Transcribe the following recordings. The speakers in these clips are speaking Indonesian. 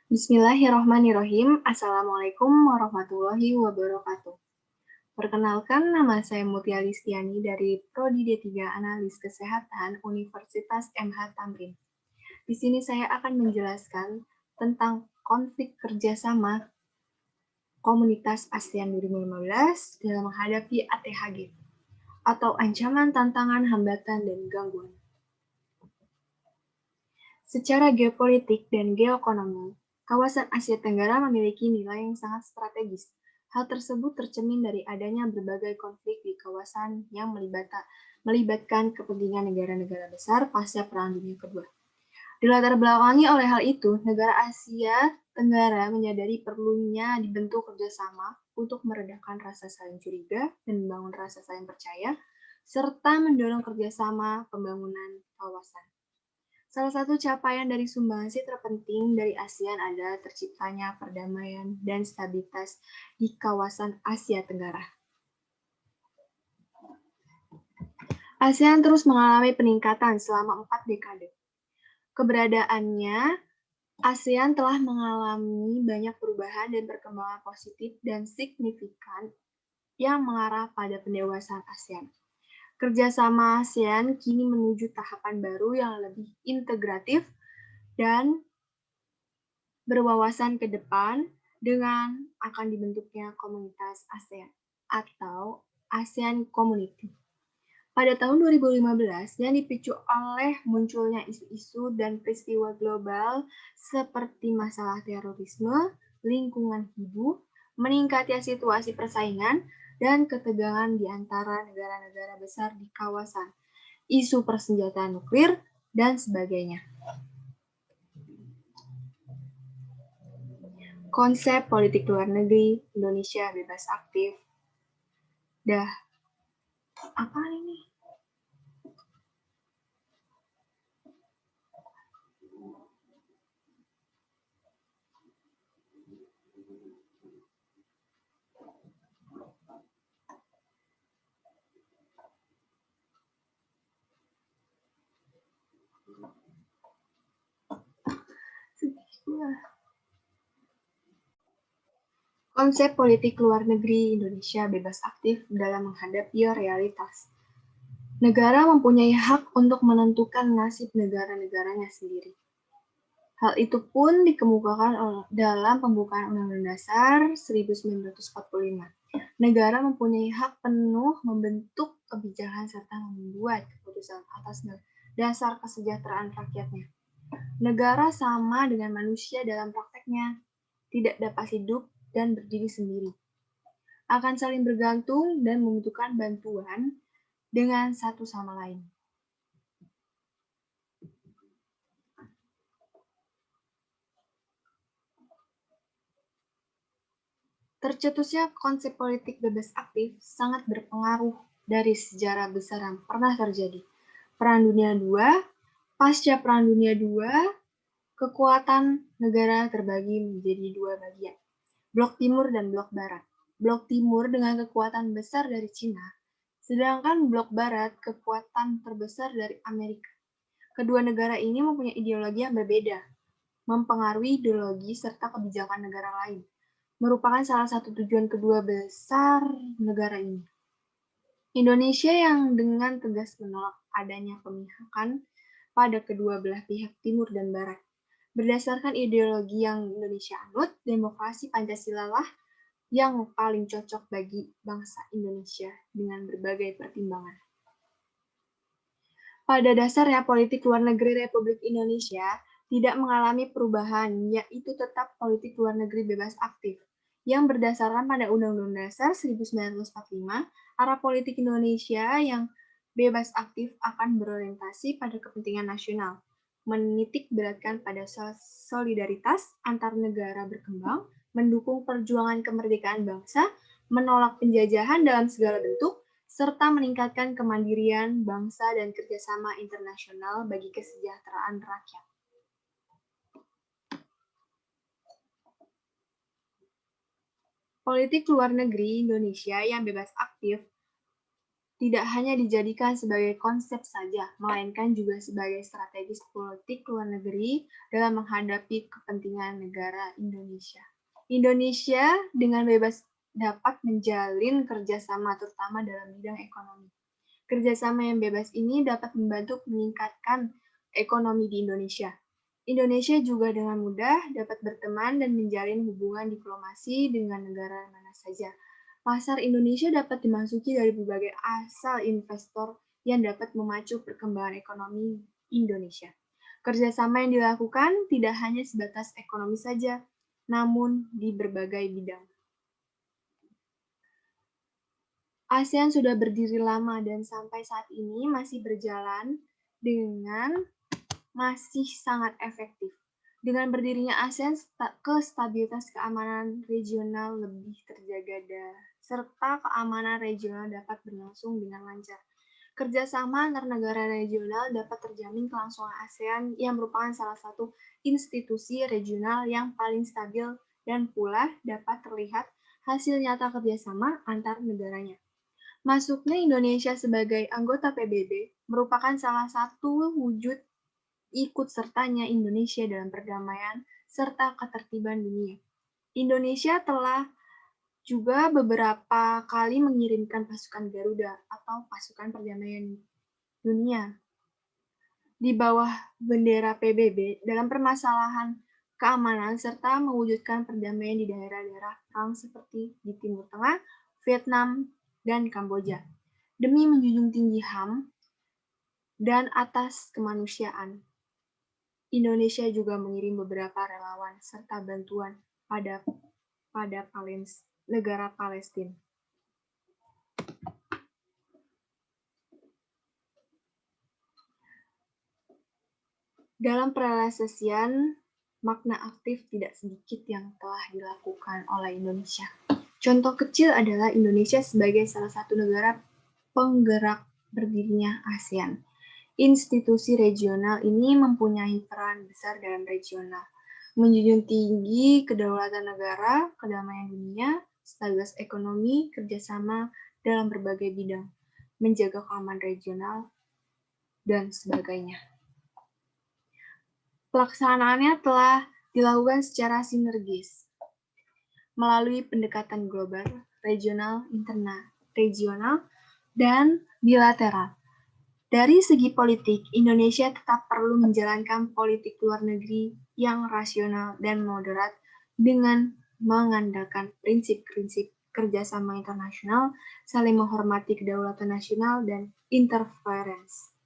Bismillahirrahmanirrahim. Assalamualaikum warahmatullahi wabarakatuh. Perkenalkan, nama saya Mutia Listiani dari Prodi D3 Analis Kesehatan Universitas MH Tamrin. Di sini saya akan menjelaskan tentang konflik kerjasama Komunitas ASEAN 2015 dalam menghadapi ATHG atau ancaman, tantangan, hambatan, dan gangguan. Secara geopolitik dan geoekonomi, kawasan Asia Tenggara memiliki nilai yang sangat strategis. Hal tersebut tercermin dari adanya berbagai konflik di kawasan yang melibatkan kepentingan negara-negara besar pasca Perang Dunia Kedua. Dilatar belakangi oleh hal itu, negara Asia Tenggara menyadari perlunya dibentuk kerjasama untuk meredakan rasa saling curiga dan membangun rasa saling percaya, serta mendorong kerjasama pembangunan kawasan. Salah satu capaian dari sumbangsi terpenting dari ASEAN adalah terciptanya perdamaian dan stabilitas di kawasan Asia Tenggara. ASEAN terus mengalami peningkatan selama 4 dekade. Keberadaannya, ASEAN telah mengalami banyak perubahan dan perkembangan positif dan signifikan yang mengarah pada pendewasaan ASEAN. Kerjasama ASEAN kini menuju tahapan baru yang lebih integratif dan berwawasan ke depan dengan akan dibentuknya komunitas ASEAN atau ASEAN Community. Pada tahun 2015, yang dipicu oleh munculnya isu-isu dan peristiwa global seperti masalah terorisme, lingkungan hidup, meningkatnya situasi persaingan, dan ketegangan di antara negara-negara besar di kawasan, isu persenjataan nuklir, dan sebagainya. Konsep politik luar negeri Indonesia bebas aktif. Apa ini? Konsep politik luar negeri Indonesia bebas aktif dalam menghadapi realitas. Negara mempunyai hak untuk menentukan nasib negara-negaranya sendiri. Hal itu pun dikemukakan dalam pembukaan Undang-Undang Dasar 1945. Negara mempunyai hak penuh membentuk kebijakan serta membuat keputusan atas dasar kesejahteraan rakyatnya. Negara sama dengan manusia dalam prakteknya, tidak dapat hidup dan berdiri sendiri. Akan saling bergantung dan membutuhkan bantuan dengan satu sama lain. Tercetusnya konsep politik bebas aktif sangat berpengaruh dari sejarah besar yang pernah terjadi. Perang Dunia II, pasca Perang Dunia II, kekuatan negara terbagi menjadi dua bagian, Blok Timur dan Blok Barat. Blok Timur dengan kekuatan besar dari Cina, sedangkan Blok Barat kekuatan terbesar dari Amerika. Kedua negara ini mempunyai ideologi yang berbeda, mempengaruhi ideologi serta kebijakan negara lain, merupakan salah satu tujuan kedua besar negara ini. Indonesia yang dengan tegas menolak adanya pemihakan pada kedua belah pihak Timur dan Barat. Berdasarkan ideologi yang Indonesia anut, demokrasi Pancasila lah yang paling cocok bagi bangsa Indonesia dengan berbagai pertimbangan. Pada dasarnya, politik luar negeri Republik Indonesia tidak mengalami perubahan, yaitu tetap politik luar negeri bebas aktif. Yang berdasarkan pada Undang-Undang Dasar 1945, arah politik Indonesia yang bebas aktif akan berorientasi pada kepentingan nasional, menitik beratkan pada solidaritas antar negara berkembang, mendukung perjuangan kemerdekaan bangsa, menolak penjajahan dalam segala bentuk, serta meningkatkan kemandirian bangsa dan kerjasama internasional bagi kesejahteraan rakyat. Politik luar negeri Indonesia yang bebas aktif tidak hanya dijadikan sebagai konsep saja, melainkan juga sebagai strategis politik luar negeri dalam menghadapi kepentingan negara Indonesia. Indonesia dengan bebas dapat menjalin kerjasama terutama dalam bidang ekonomi. Kerjasama yang bebas ini dapat membantu meningkatkan ekonomi di Indonesia. Indonesia juga dengan mudah dapat berteman dan menjalin hubungan diplomasi dengan negara mana saja. Pasar Indonesia dapat dimasuki dari berbagai asal investor yang dapat memacu perkembangan ekonomi Indonesia. Kerjasama yang dilakukan tidak hanya sebatas ekonomi saja, namun di berbagai bidang. ASEAN sudah berdiri lama dan sampai saat ini masih berjalan dengan masih sangat efektif. Dengan berdirinya ASEAN, stabilitas keamanan regional lebih terjaga serta keamanan regional dapat berlangsung dengan lancar. Kerjasama antar negara regional dapat terjamin kelangsungan ASEAN yang merupakan salah satu institusi regional yang paling stabil dan pula dapat terlihat hasil nyata kerjasama antar negaranya. Masuknya Indonesia sebagai anggota PBB merupakan salah satu wujud ikut sertanya Indonesia dalam perdamaian serta ketertiban dunia. Indonesia telah juga beberapa kali mengirimkan pasukan Garuda atau pasukan perdamaian dunia di bawah bendera PBB dalam permasalahan keamanan serta mewujudkan perdamaian di daerah-daerah perang seperti di Timur Tengah, Vietnam, dan Kamboja. Demi menjunjung tinggi HAM dan atas kemanusiaan, Indonesia juga mengirim beberapa relawan serta bantuan pada negara Palestina. Dalam perrealisasian, makna aktif tidak sedikit yang telah dilakukan oleh Indonesia. Contoh kecil adalah Indonesia sebagai salah satu negara penggerak berdirinya ASEAN. Institusi regional ini mempunyai peran besar dalam regional, menjunjung tinggi kedaulatan negara, kedamaian dunia, stabilitas ekonomi, kerjasama dalam berbagai bidang, menjaga keamanan regional, dan sebagainya. Pelaksanaannya telah dilakukan secara sinergis melalui pendekatan global, regional, regional, dan bilateral. Dari segi politik, Indonesia tetap perlu menjalankan politik luar negeri yang rasional dan moderat dengan mengandalkan prinsip-prinsip kerjasama internasional, saling menghormati kedaulatan nasional, dan interferensi.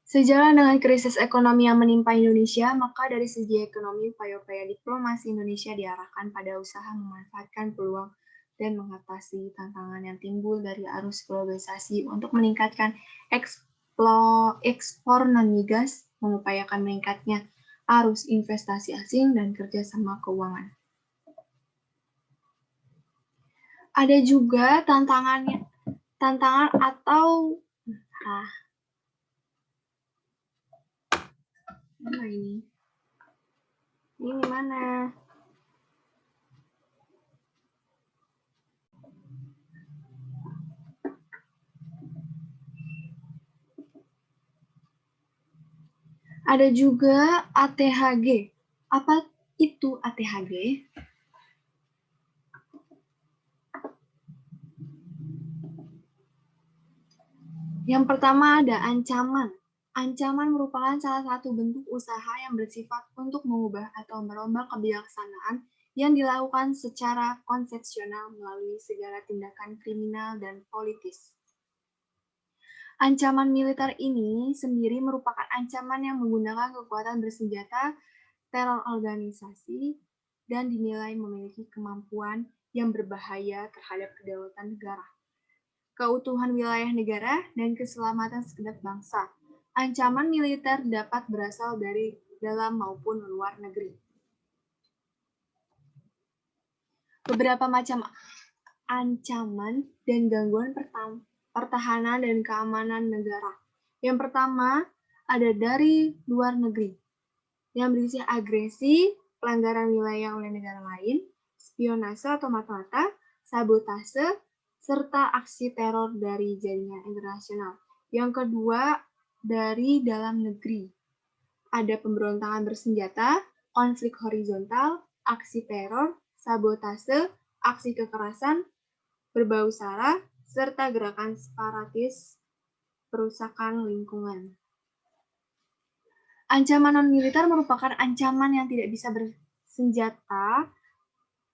Sejalan dengan krisis ekonomi yang menimpa Indonesia, maka dari segi ekonomi, upaya-upaya diplomasi Indonesia diarahkan pada usaha memanfaatkan peluang dan mengatasi tantangan yang timbul dari arus globalisasi untuk meningkatkan ekspor non-migas, mengupayakan meningkatnya arus investasi asing dan kerjasama keuangan. Ada juga tantangan atau mana ini? Ini mana? Ada juga ATHG. Apa itu ATHG? Yang pertama ada ancaman. Ancaman merupakan salah satu bentuk usaha yang bersifat untuk mengubah atau merombak kebijaksanaan yang dilakukan secara konsepsional melalui segala tindakan kriminal dan politis. Ancaman militer ini sendiri merupakan ancaman yang menggunakan kekuatan bersenjata, teror organisasi, dan dinilai memiliki kemampuan yang berbahaya terhadap kedaulatan negara, keutuhan wilayah negara, dan keselamatan segenap bangsa. Ancaman militer dapat berasal dari dalam maupun luar negeri. Beberapa macam ancaman dan gangguan pertahanan dan keamanan negara. Yang pertama, ada dari luar negeri, yang berisi agresi, pelanggaran wilayah oleh negara lain, spionase atau mata-mata, sabotase, serta aksi teror dari jaringan internasional. Yang kedua, dari dalam negeri. Ada pemberontakan bersenjata, konflik horizontal, aksi teror, sabotase, aksi kekerasan, berbau sara, serta gerakan separatis perusakan lingkungan. Ancaman non-militer merupakan ancaman yang tidak bisa bersenjata,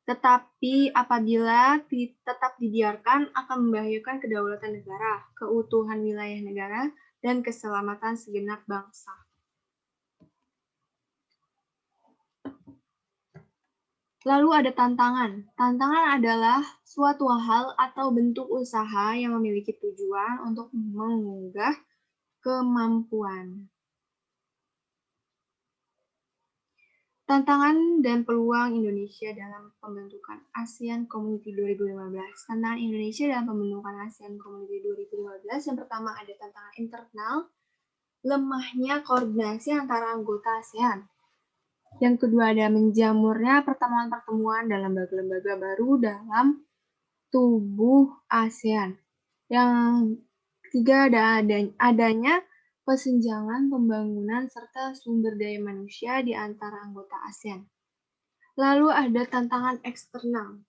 tetapi apabila tetap dibiarkan akan membahayakan kedaulatan negara, keutuhan wilayah negara, dan keselamatan segenap bangsa. Lalu ada tantangan. Tantangan adalah suatu hal atau bentuk usaha yang memiliki tujuan untuk mengunggah kemampuan. Tantangan dan peluang Indonesia dalam pembentukan ASEAN Community 2015. Tantangan Indonesia dalam pembentukan ASEAN Community 2015, yang pertama ada tantangan internal, lemahnya koordinasi antara anggota ASEAN. Yang kedua ada menjamurnya pertemuan-pertemuan dan lembaga-lembaga baru dalam tubuh ASEAN. Yang ketiga ada adanya kesenjangan pembangunan serta sumber daya manusia di antara anggota ASEAN. Lalu ada tantangan eksternal.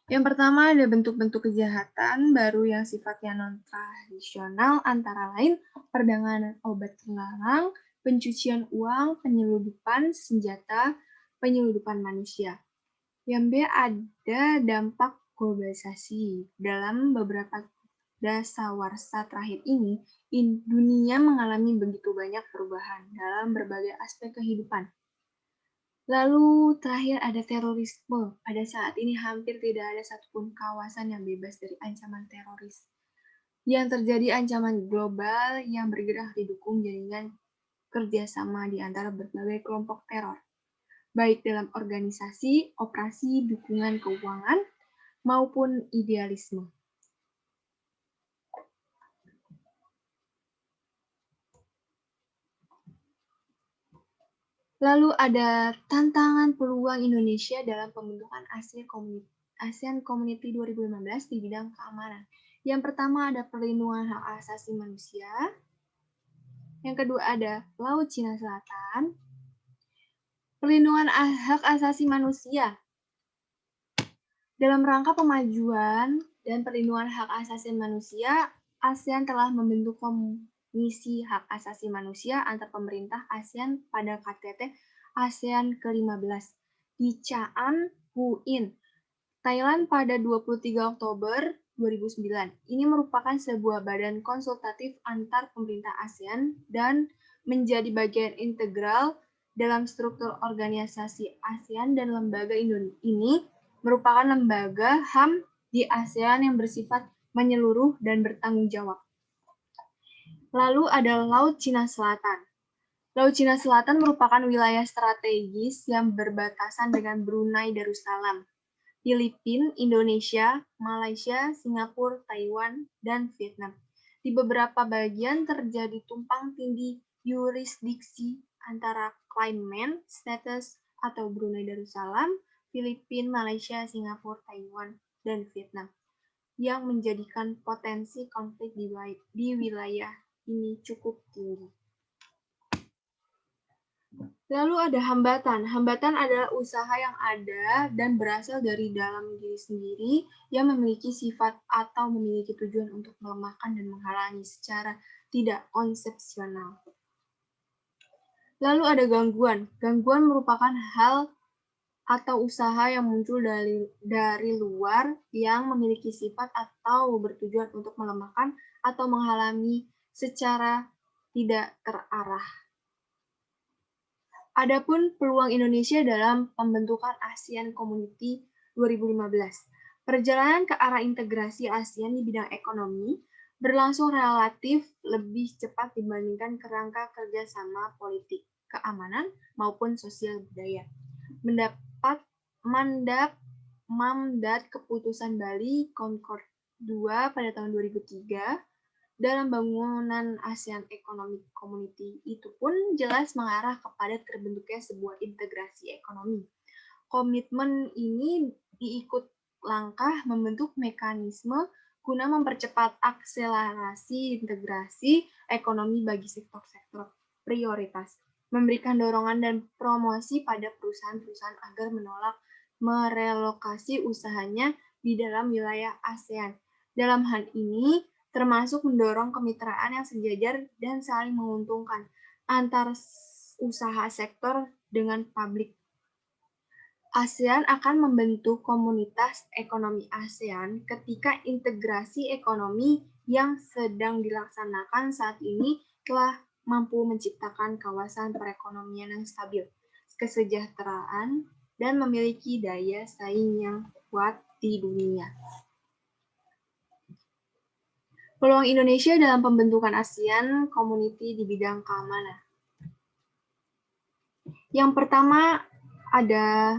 Yang pertama ada bentuk-bentuk kejahatan baru yang sifatnya non-tradisional, antara lain perdagangan obat terlarang, pencucian uang, penyeludupan senjata, penyeludupan manusia. Yang B ada dampak globalisasi. Dalam beberapa dasawarsa terakhir ini, dunia mengalami begitu banyak perubahan dalam berbagai aspek kehidupan. Lalu terakhir ada terorisme. Pada saat ini hampir tidak ada satupun kawasan yang bebas dari ancaman teroris. Yang terjadi ancaman global yang bergerak didukung jaringan kerjasama di antara berbagai kelompok teror, baik dalam organisasi, operasi, dukungan keuangan, maupun idealisme. Lalu ada tantangan peluang Indonesia dalam pembentukan ASEAN Community 2015 di bidang keamanan. Yang pertama ada perlindungan hak asasi manusia. Yang kedua ada Laut Cina Selatan. Perlindungan hak asasi manusia. Dalam rangka pemajuan dan perlindungan hak asasi manusia, ASEAN telah membentuk Komisi Hak Asasi Manusia antar pemerintah ASEAN pada KTT ASEAN ke-15 di Chaan, Huin, Thailand pada 23 Oktober 2009. Ini merupakan sebuah badan konsultatif antar pemerintah ASEAN dan menjadi bagian integral dalam struktur organisasi ASEAN, dan lembaga ini merupakan lembaga HAM di ASEAN yang bersifat menyeluruh dan bertanggung jawab. Lalu ada Laut Cina Selatan. Laut Cina Selatan merupakan wilayah strategis yang berbatasan dengan Brunei Darussalam, Filipina, Indonesia, Malaysia, Singapura, Taiwan, dan Vietnam. Di beberapa bagian terjadi tumpang tindih yurisdiksi antara claimant status atau Brunei Darussalam, Filipina, Malaysia, Singapura, Taiwan, dan Vietnam, yang menjadikan potensi konflik di wilayah ini cukup tinggi. Lalu ada hambatan. Hambatan adalah usaha yang ada dan berasal dari dalam diri sendiri yang memiliki sifat atau memiliki tujuan untuk melemahkan dan menghalangi secara tidak konsepsional. Lalu ada gangguan. Gangguan merupakan hal atau usaha yang muncul dari luar yang memiliki sifat atau bertujuan untuk melemahkan atau menghalangi secara tidak terarah. Adapun peluang Indonesia dalam pembentukan ASEAN Community 2015. Perjalanan ke arah integrasi ASEAN di bidang ekonomi berlangsung relatif lebih cepat dibandingkan kerangka kerjasama politik, keamanan, maupun sosial budaya. Mendapat mandat keputusan Bali Concord II pada tahun 2003, dalam bangunan ASEAN Economic Community itu pun jelas mengarah kepada terbentuknya sebuah integrasi ekonomi. Komitmen ini diikut langkah membentuk mekanisme guna mempercepat akselerasi integrasi ekonomi bagi sektor-sektor prioritas, memberikan dorongan dan promosi pada perusahaan-perusahaan agar menolak merelokasi usahanya di dalam wilayah ASEAN. Dalam hal ini, termasuk mendorong kemitraan yang sejajar dan saling menguntungkan antar usaha sektor dengan publik. ASEAN akan membentuk komunitas ekonomi ASEAN ketika integrasi ekonomi yang sedang dilaksanakan saat ini telah mampu menciptakan kawasan perekonomian yang stabil, kesejahteraan, dan memiliki daya saing yang kuat di dunia. Peluang Indonesia dalam pembentukan ASEAN Community di bidang keamanan. Yang pertama ada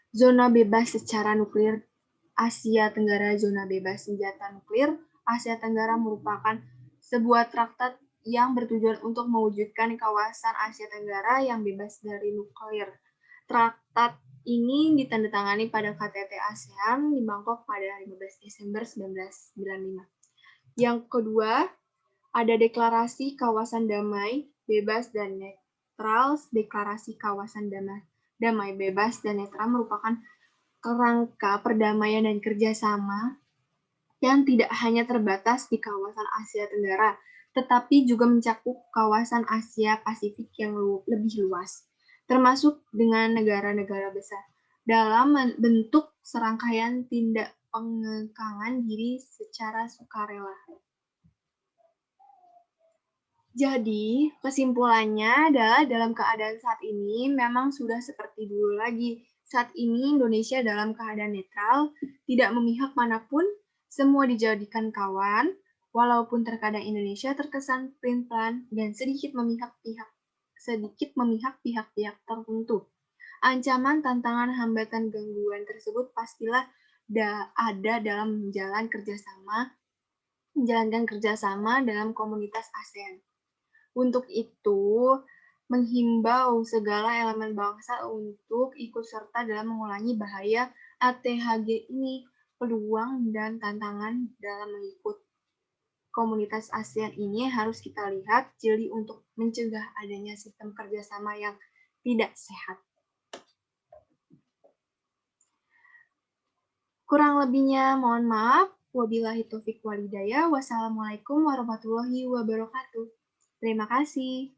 zona bebas secara nuklir Asia Tenggara. Zona bebas senjata nuklir Asia Tenggara merupakan sebuah traktat yang bertujuan untuk mewujudkan kawasan Asia Tenggara yang bebas dari nuklir. Traktat ini ditandatangani pada KTT ASEAN di Bangkok pada 15 Desember 1995. Yang kedua, ada Deklarasi Kawasan Damai, Bebas, dan Netral. Deklarasi Kawasan Damai, Bebas, dan Netral merupakan kerangka perdamaian dan kerjasama yang tidak hanya terbatas di kawasan Asia Tenggara, tetapi juga mencakup kawasan Asia Pasifik yang lebih luas, termasuk dengan negara-negara besar, dalam bentuk serangkaian tindak pengekangan diri secara sukarela. Jadi, kesimpulannya adalah dalam keadaan saat ini memang sudah seperti dulu lagi. Saat ini Indonesia dalam keadaan netral, tidak memihak manapun, semua dijadikan kawan, walaupun terkadang Indonesia terkesan pelin-pelan dan sedikit memihak pihak-pihak tertentu. Ancaman, tantangan, hambatan, gangguan tersebut pastilah ada dalam menjalankan kerjasama dalam komunitas ASEAN. Untuk itu, menghimbau segala elemen bangsa untuk ikut serta dalam mengulangi bahaya ATHG ini, peluang dan tantangan dalam mengikut komunitas ASEAN ini harus kita lihat jeli untuk mencegah adanya sistem kerjasama yang tidak sehat. Kurang lebihnya mohon maaf. Wabillahi taufiq walhidayah. Wassalamualaikum warahmatullahi wabarakatuh. Terima kasih.